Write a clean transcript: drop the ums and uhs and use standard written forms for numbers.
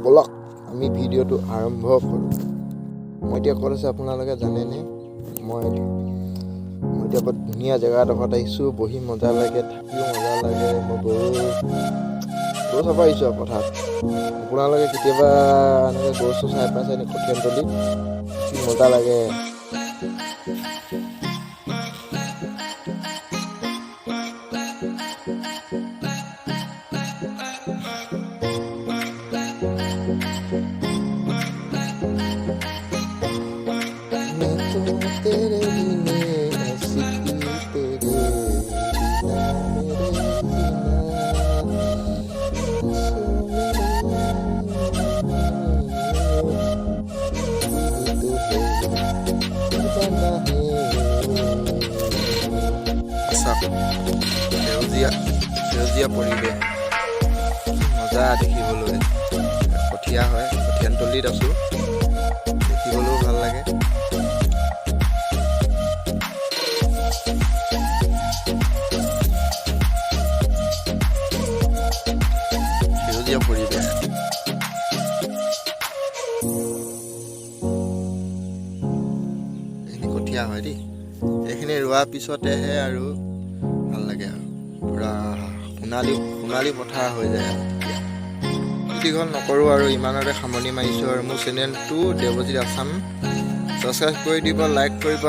বলক আমি ভিডিঅ'টো আৰম্ভ কৰোঁ। মই এতিয়া ক'ত আছে আপোনালোকে জানেনে? মই এতিয়া বৰ ধুনীয়া জেগা এডোখৰত আহিছোঁ। বহি মজা লাগে, থাকিও মজা লাগে। মই গৰু চাব আহিছোঁ আৰু পথাৰত। আপোনালোকে কেতিয়াবা এনেকৈ গৰু চাই পাইছে নে? কঠিয়াতলিত কি মজা লাগে। সেউজীয়া পৰিৱেশ মজা দেখিবলৈ। কঠীয়া হয়, কঠীয়াতলিত আছোঁ, দেখিবলৈও ভাল লাগে। সেউজীয়া পৰিৱেশ। এইখিনি কঠীয়া হয় দেই। এইখিনি ৰোৱাৰ পিছতেহে আৰু ভাল লাগে আৰু পুৰা সোণালী পথাৰ হৈ যায় আৰু তেতিয়া। দীঘল নকৰোঁ আৰু ইমানতে সামৰণি মাৰিছোঁ। আৰু মোৰ চেনেলটো দেৱজিৎ আছাম ছাবস্ক্ৰাইব কৰি দিব, লাইক কৰিব।